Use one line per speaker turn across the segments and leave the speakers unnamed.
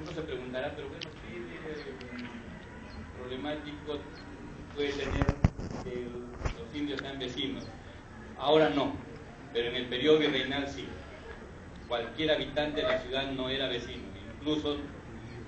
Uno se preguntará, pero bueno, ¿qué problemático puede tener que los indios sean vecinos? Ahora no, pero en el periodo virreinal sí. Cualquier habitante de la ciudad no era vecino, incluso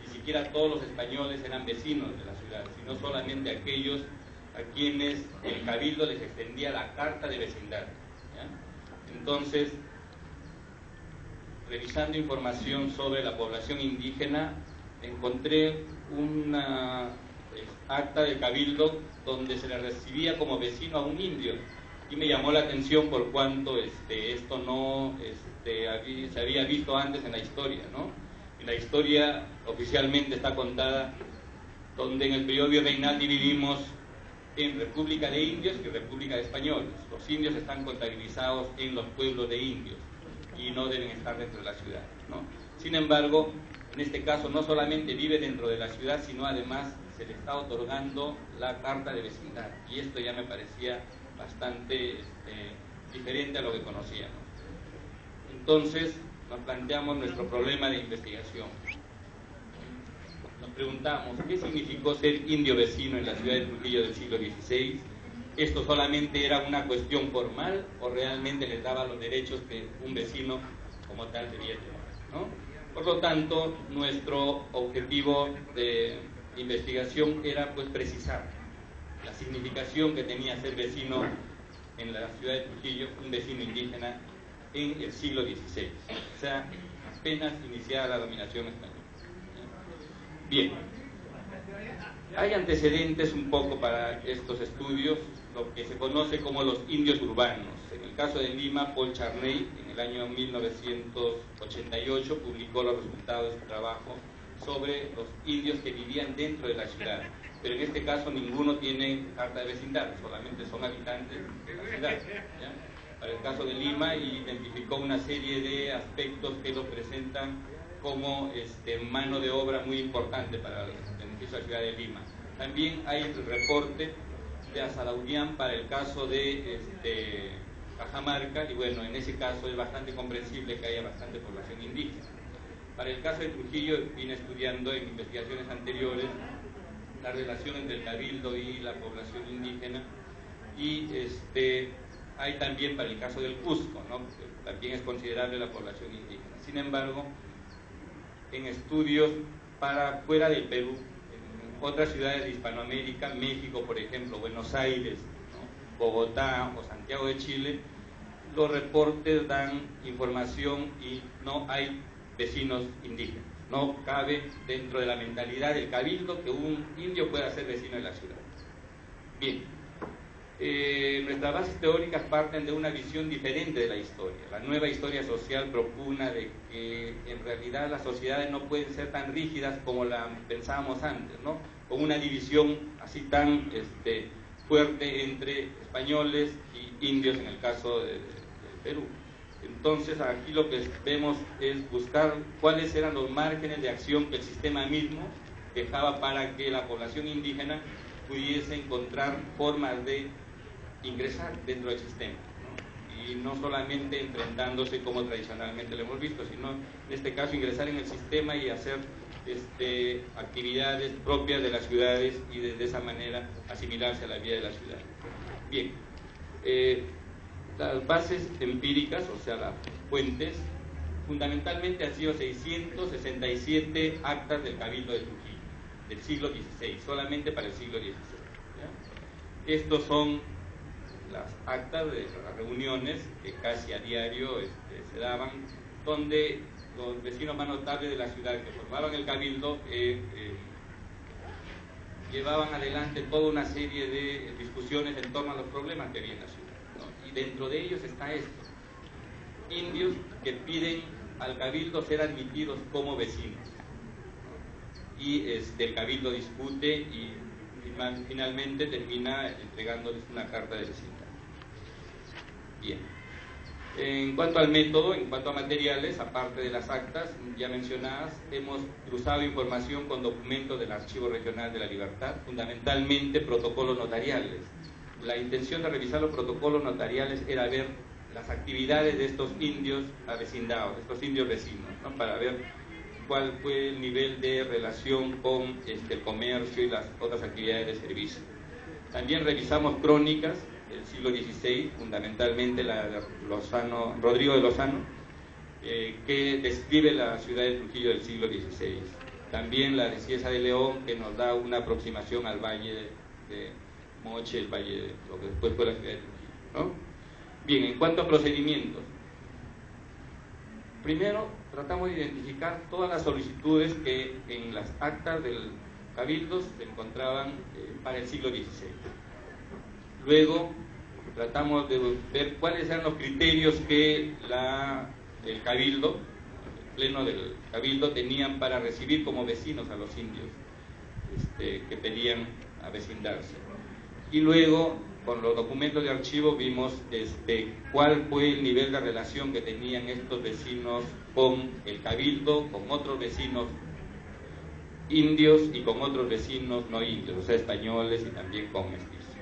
ni siquiera todos los españoles eran vecinos de la ciudad, sino solamente aquellos a quienes el cabildo les extendía la carta de vecindad, ¿ya? Entonces, revisando información sobre la población indígena, encontré una acta del cabildo donde se le recibía como vecino a un indio, y me llamó la atención por cuanto esto no se había visto antes en la historia, ¿no? En la historia oficialmente está contada donde en el periodo virreinal dividimos en República de Indios y República de Españoles. Los indios están contabilizados en los pueblos de indios y no deben estar dentro de la ciudad, ¿no? Sin embargo, en este caso no solamente vive dentro de la ciudad, sino además se le está otorgando la carta de vecindad, y esto ya me parecía bastante diferente a lo que conocíamos. Entonces nos planteamos nuestro problema de investigación. Nos preguntamos, ¿qué significó ser indio vecino en la ciudad de Trujillo del siglo XVI? ¿Esto solamente era una cuestión formal o realmente les daba los derechos que un vecino como tal debía tener, ¿no? Por lo tanto, nuestro objetivo de investigación era pues precisar la significación que tenía ser vecino en la ciudad de Trujillo, un vecino indígena en el siglo XVI, o sea, apenas iniciada la dominación española. Bien, hay antecedentes un poco para estos estudios, lo que se conoce como los indios urbanos. En el caso de Lima, Paul Charney, en el año 1988, publicó los resultados de su trabajo sobre los indios que vivían dentro de la ciudad, pero en este caso ninguno tiene carta de vecindad, solamente son habitantes de la ciudad, ¿ya? Para el caso de Lima, identificó una serie de aspectos que lo presentan como mano de obra muy importante para el beneficio de la ciudad de Lima. También hay el reporte de Azalaurian para el caso de Cajamarca, y bueno, en ese caso es bastante comprensible que haya bastante población indígena. Para el caso de Trujillo, vine estudiando en investigaciones anteriores la relación entre el cabildo y la población indígena, y hay también para el caso del Cusco, ¿no? También es considerable la población indígena. Sin embargo, en estudios para fuera del Perú, en otras ciudades de Hispanoamérica, México, por ejemplo, Buenos Aires, ¿no? Bogotá o Santiago de Chile, los reportes dan información y no hay vecinos indígenas. No cabe dentro de la mentalidad del cabildo que un indio pueda ser vecino de la ciudad. Bien, nuestras bases teóricas parten de una visión diferente de la historia. La nueva historia social propugna de que en realidad las sociedades no pueden ser tan rígidas como la pensábamos antes, ¿no? Con una división así tan fuerte entre españoles y indios en el caso de Perú. Entonces aquí lo que vemos es buscar cuáles eran los márgenes de acción que el sistema mismo dejaba para que la población indígena pudiese encontrar formas de ingresar dentro del sistema, ¿no? Y no solamente enfrentándose como tradicionalmente lo hemos visto, sino en este caso ingresar en el sistema y hacer actividades propias de las ciudades y de esa manera asimilarse a la vida de la ciudad. Bien, las bases empíricas, o sea, las fuentes, fundamentalmente han sido 667 actas del Cabildo de Trujillo, del siglo XVI, solamente para el siglo XVI. ¿Ya? Estos son las actas de las reuniones que casi a diario se daban, donde los vecinos más notables de la ciudad que formaban el Cabildo llevaban adelante toda una serie de discusiones en torno a los problemas que había en la ciudad, ¿no? Y dentro de ellos está esto: indios que piden al Cabildo ser admitidos como vecinos, ¿no? Y el Cabildo discute y finalmente termina entregándoles una carta de vecindad. Bien. En cuanto al método, en cuanto a materiales, aparte de las actas ya mencionadas, hemos cruzado información con documentos del Archivo Regional de la Libertad, fundamentalmente protocolos notariales. La intención de revisar los protocolos notariales era ver las actividades de estos indios avecindados, de estos indios vecinos, ¿no? Para ver cuál fue el nivel de relación con el comercio y las otras actividades de servicio. También revisamos crónicas del siglo XVI, fundamentalmente la de Rodrigo de Lozano, que describe la ciudad de Trujillo del siglo XVI. También la de Cieza de León, que nos da una aproximación al valle de Moche, el valle de lo que después fue la ciudad de Trujillo, ¿no? Bien, en cuanto a procedimientos, primero tratamos de identificar todas las solicitudes que en las actas del Cabildo se encontraban para el siglo XVI. Luego tratamos de ver cuáles eran los criterios que el Cabildo, el pleno del Cabildo, tenían para recibir como vecinos a los indios que pedían avecindarse. Y luego, con los documentos de archivo, vimos cuál fue el nivel de relación que tenían estos vecinos con el Cabildo, con otros vecinos indios y con otros vecinos no indios, o sea, españoles y también con mestizos.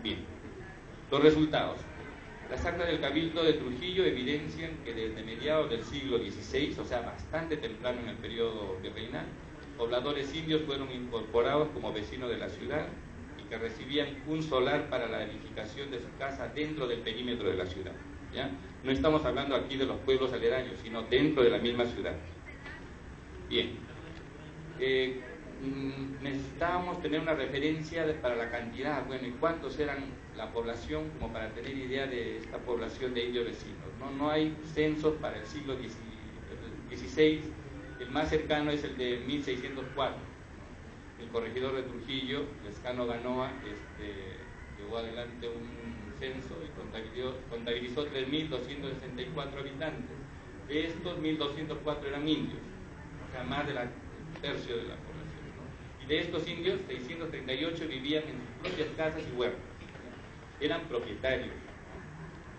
Bien, los resultados. Las actas del Cabildo de Trujillo evidencian que desde mediados del siglo XVI, o sea, bastante temprano en el periodo virreinal, pobladores indios fueron incorporados como vecinos de la ciudad y que recibían un solar para la edificación de su casa dentro del perímetro de la ciudad, ¿ya? No estamos hablando aquí de los pueblos aledaños, sino dentro de la misma ciudad. Bien. Necesitábamos tener una referencia para la cantidad, bueno, y cuántos eran la población, como para tener idea de esta población de indios vecinos. No hay censos para el siglo XVI, el más cercano es el de 1604. El corregidor de Trujillo, Lescano Ganoa, llevó adelante un censo y contabilizó 3.264 habitantes. De estos, 1.204 eran indios, o sea, más de la tercio de la población, ¿no? Y de estos indios, 638 vivían en sus propias casas y huertas, ¿no? Eran propietarios,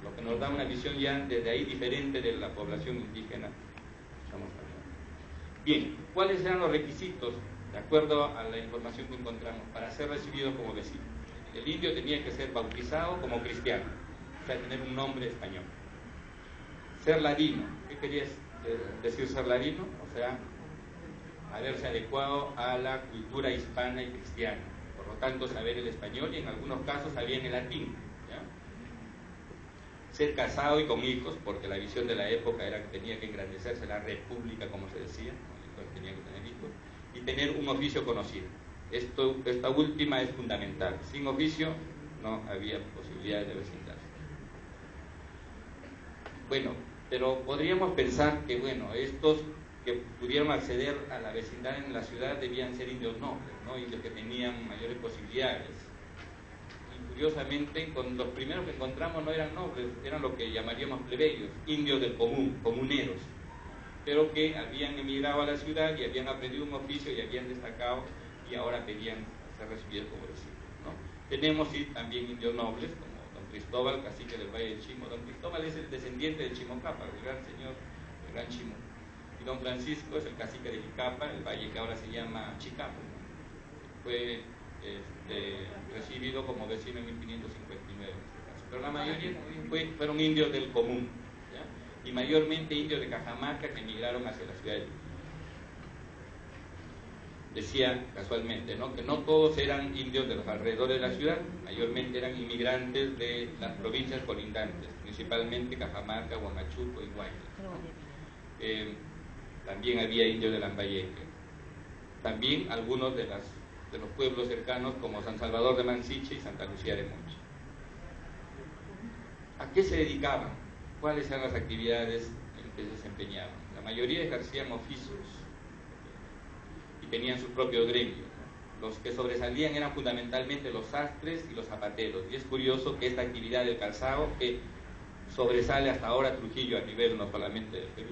¿no? Lo que nos da una visión ya desde ahí diferente de la población indígena que estamos hablando. Bien, ¿cuáles eran los requisitos, de acuerdo a la información que encontramos, para ser recibido como vecino? El indio tenía que ser bautizado como cristiano, o sea, tener un nombre español. Ser ladino, ¿qué quería decir ser ladino? O sea, haberse adecuado a la cultura hispana y cristiana, por lo tanto saber el español y en algunos casos sabían el latín, ¿ya? Ser casado y con hijos, porque la visión de la época era que tenía que engrandecerse la república, como se decía, entonces tenía que tener hijos, y tener un oficio conocido. Esta última es fundamental. Sin oficio no había posibilidad de vecindarse. Bueno, pero podríamos pensar que, bueno, estos que pudieron acceder a la vecindad en la ciudad debían ser indios nobles, ¿no? Indios que tenían mayores posibilidades. Y curiosamente, con los primeros que encontramos no eran nobles, eran lo que llamaríamos plebeyos, indios del común, comuneros, pero que habían emigrado a la ciudad y habían aprendido un oficio y habían destacado y ahora pedían ser recibidos como vecinos, ¿no? Tenemos sí, también indios nobles, como don Cristóbal, cacique del Valle del Chimo. Don Cristóbal es el descendiente de Chimocapa, el gran señor, el gran Chimo. Y don Francisco es el cacique de Icapa, el valle que ahora se llama Chicapa. Fue recibido como vecino en 1559 en este caso. Pero la mayoría fueron indios del común, ¿ya? Y mayormente indios de Cajamarca que emigraron hacia la ciudad de Trujillo. Decía casualmente, ¿no?, que no todos eran indios de los alrededores de la ciudad, mayormente eran inmigrantes de las provincias colindantes, principalmente Cajamarca, Huamachuco y Guayna. También había indios de Lambayeque, también algunos de los pueblos cercanos como San Salvador de Mansiche y Santa Lucía de Moche. ¿A qué se dedicaban? ¿Cuáles eran las actividades en que se desempeñaban? La mayoría ejercían oficios y tenían sus propios gremios. Los que sobresalían eran fundamentalmente los sastres y los zapateros, y es curioso que esta actividad del calzado, que sobresale hasta ahora Trujillo a nivel no solamente del Perú,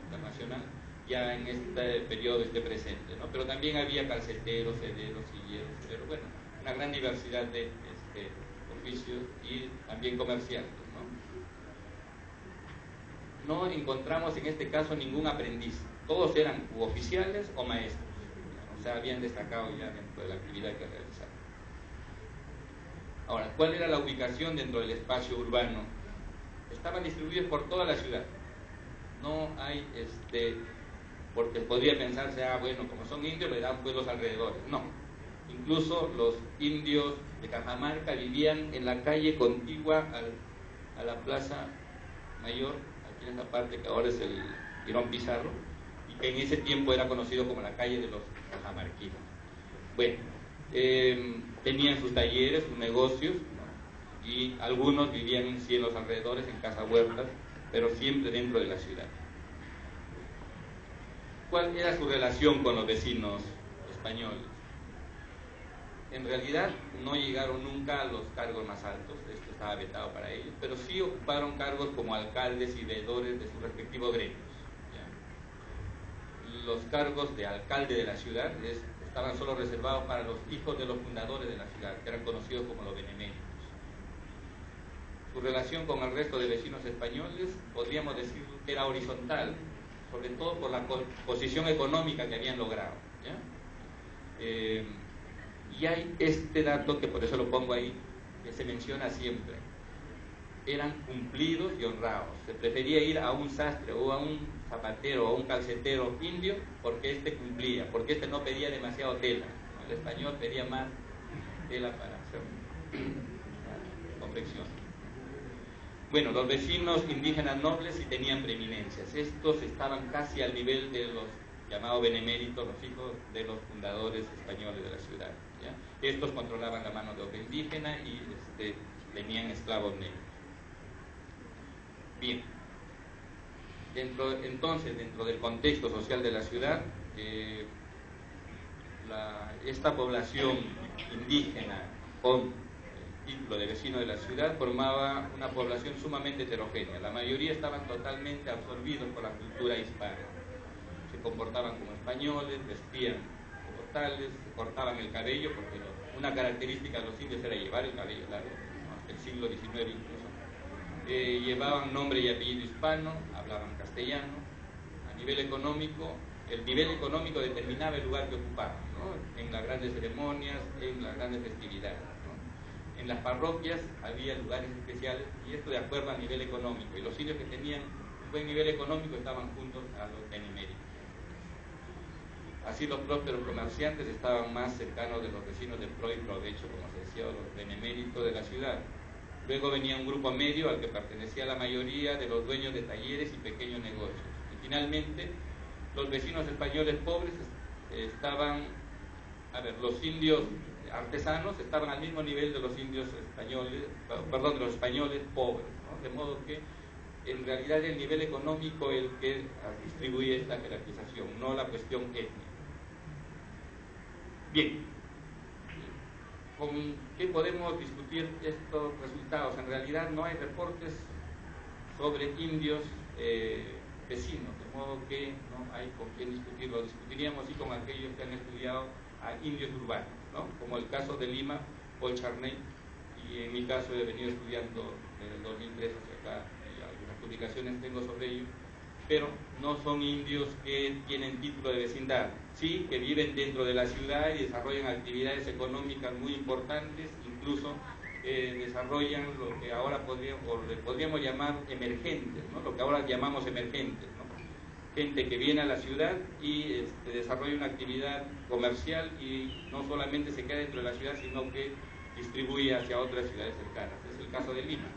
internacional, ya en este periodo presente, ¿no? Pero también había calceteros, hederos, silleros, bueno, una gran diversidad de oficios y también comerciantes, ¿no? No encontramos en este caso ningún aprendiz, todos eran u oficiales o maestros, o sea, habían destacado ya dentro de la actividad que realizaban. Ahora, ¿cuál era la ubicación dentro del espacio urbano? Estaban distribuidos por toda la ciudad. No hay porque podría pensarse, bueno, como son indios le dan pueblos alrededores. No, incluso los indios de Cajamarca vivían en la calle contigua a la Plaza Mayor, aquí en esta parte que ahora es el Girón Pizarro, y que en ese tiempo era conocido como la calle de los cajamarquinos. Bueno, tenían sus talleres, sus negocios, ¿no? Y algunos vivían sí en los alrededores, en casas huertas, pero siempre dentro de la ciudad. ¿Cuál era su relación con los vecinos españoles? En realidad no llegaron nunca a los cargos más altos, esto estaba vetado para ellos, pero sí ocuparon cargos como alcaldes y veedores de sus respectivos gremios. ¿Ya? Los cargos de alcalde de la ciudad estaban solo reservados para los hijos de los fundadores de la ciudad, que eran conocidos como los beneméritos. Su relación con el resto de vecinos españoles podríamos decir que era horizontal, sobre todo por la posición económica que habían logrado. ¿Ya? Y hay este dato, que por eso lo pongo ahí, que se menciona siempre. Eran cumplidos y honrados. Se prefería ir a un sastre o a un zapatero o a un calcetero indio porque este cumplía, porque este no pedía demasiado tela. El español pedía más tela para hacer confección. Bueno, los vecinos indígenas nobles sí tenían preeminencias. Estos estaban casi al nivel de los llamados beneméritos, los hijos de los fundadores españoles de la ciudad. ¿Ya? Estos controlaban la mano de obra indígena y tenían esclavos negros. Bien, dentro del contexto social de la ciudad, esta población indígena con título de vecino de la ciudad formaba una población sumamente heterogénea. La mayoría estaban totalmente absorbidos por la cultura hispana. Se comportaban como españoles, vestían como tales, se cortaban el cabello, porque una característica de los indios era llevar el cabello largo, ¿no? Hasta el siglo XIX incluso. Llevaban nombre y apellido hispano, hablaban castellano. A nivel económico, el nivel económico determinaba el lugar que ocupaban, ¿no? En las grandes ceremonias, en las grandes festividades. En las parroquias había lugares especiales, y esto de acuerdo al nivel económico, y los indios que tenían un buen nivel económico estaban juntos a los beneméritos. Así los prósperos comerciantes estaban más cercanos de los vecinos de pro y provecho, como se decía, los beneméritos de la ciudad. Luego venía un grupo medio al que pertenecía la mayoría de los dueños de talleres y pequeños negocios. Y finalmente, los vecinos españoles pobres estaban, los indios artesanos estaban al mismo nivel de los indios españoles, de los españoles pobres, ¿no? De modo que en realidad el nivel económico el que distribuye esta jerarquización, no la cuestión étnica. Bien, ¿con qué podemos discutir estos resultados? En realidad no hay reportes sobre indios vecinos, de modo que no hay con quién discutirlo. Discutiríamos sí con aquellos que han estudiado a indios urbanos, ¿no? Como el caso de Lima, Paul Charney, y en mi caso he venido estudiando desde el 2003 hacia acá, y algunas publicaciones tengo sobre ello, pero no son indios que tienen título de vecindad, sí que viven dentro de la ciudad y desarrollan actividades económicas muy importantes, incluso desarrollan lo que ahora podríamos llamar emergentes, ¿no? Lo que ahora llamamos emergentes, ¿no? Gente que viene a la ciudad y desarrolla una actividad comercial y no solamente se queda dentro de la ciudad, sino que distribuye hacia otras ciudades cercanas. Es el caso de Lima.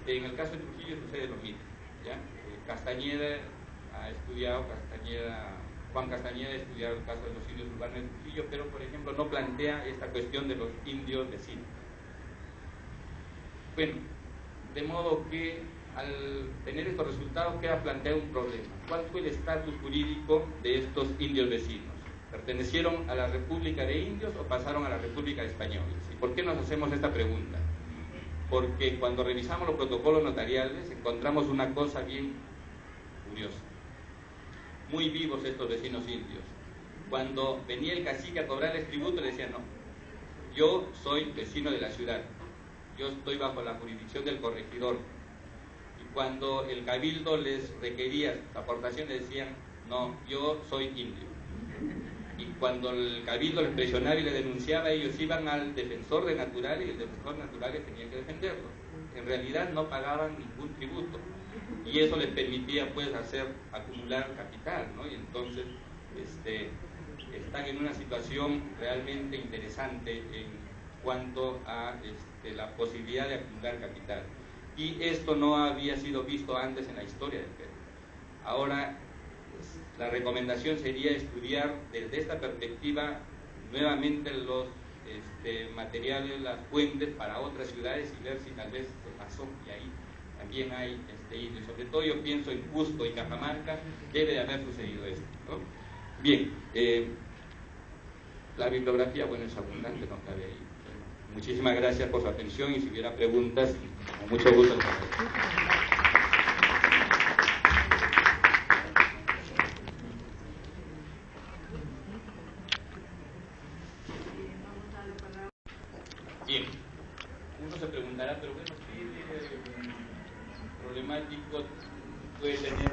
En el caso de Trujillo sucede lo mismo, ¿ya? Castañeda ha estudiado, Juan Castañeda ha estudiado el caso de los indios urbanos de Trujillo, pero por ejemplo no plantea esta cuestión de los indios vecinos. Bueno, de modo que al tener estos resultados queda planteado un problema. ¿Cuál fue el estatus jurídico de estos indios vecinos? ¿Pertenecieron a la República de Indios o pasaron a la República de Españoles? ¿Y por qué nos hacemos esta pregunta? Porque cuando revisamos los protocolos notariales encontramos una cosa bien curiosa. Muy vivos estos vecinos indios. Cuando venía el cacique a cobrarles tributo, le decían: no, yo soy vecino de la ciudad, yo estoy bajo la jurisdicción del corregidor. Y cuando el cabildo les requería aportaciones, decían: no, yo soy indio. Y cuando el cabildo les presionaba y les denunciaba, ellos iban al defensor de naturales y el defensor de naturales tenía que defenderlos. En realidad no pagaban ningún tributo. y eso les permitía pues acumular capital, ¿no? Y entonces están en una situación realmente interesante en cuanto a la posibilidad de acumular capital, y esto no había sido visto antes en la historia del Perú. Ahora la recomendación sería estudiar desde esta perspectiva nuevamente los materiales, las fuentes para otras ciudades, y ver si tal vez se pasó y ahí también hay indios. Sobre todo yo pienso en Cusco y Cajamarca, debe de haber sucedido esto, ¿no? Bien, la bibliografía, bueno, es abundante, no cabe ahí. Muchísimas gracias por su atención, y si hubiera preguntas, con mucho gusto. Bien, uno se preguntará, pero bueno, ¿qué problemático puede tener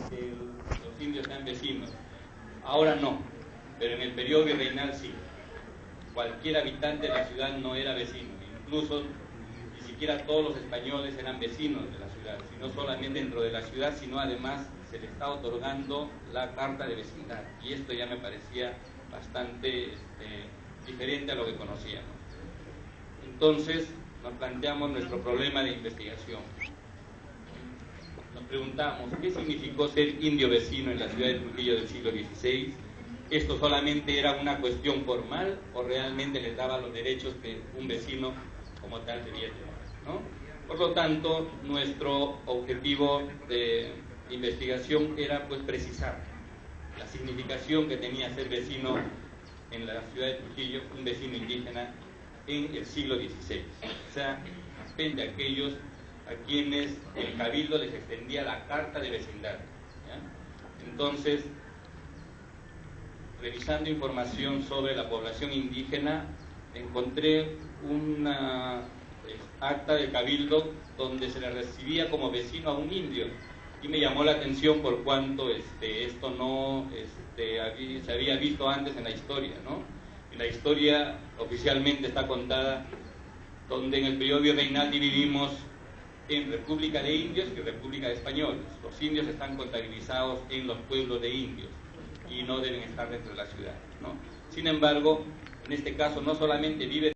que los indios sean vecinos? Ahora no, pero en el periodo virreinal sí. Cualquier habitante de la ciudad no era vecino, incluso ni siquiera todos los españoles eran vecinos de la ciudad, sino solamente dentro de la ciudad, sino además se le está otorgando la carta de vecindad, y esto ya me parecía bastante diferente a lo que conocíamos. Entonces nos planteamos nuestro problema de investigación. Nos preguntamos, ¿qué significó ser indio vecino en la ciudad de Trujillo del siglo XVI? ¿Esto solamente era una cuestión formal o realmente les daba los derechos que un vecino como tal debía tener, ¿no? Por lo tanto, nuestro objetivo de investigación era pues precisar la significación que tenía ser vecino en la ciudad de Trujillo, un vecino indígena en el siglo XVI, o sea, frente a aquellos a quienes el cabildo les extendía la carta de vecindad, ¿ya? Entonces, revisando información sobre la población indígena, encontré una acta del cabildo donde se le recibía como vecino a un indio, y me llamó la atención por cuanto esto no se había visto antes en la historia, ¿no? En la historia oficialmente está contada donde en el periodo virreinal dividimos en República de Indios y República de Españoles. Los indios están contabilizados en los pueblos de indios y no deben estar dentro de la ciudad, ¿no? Sin embargo, en este caso no solamente vive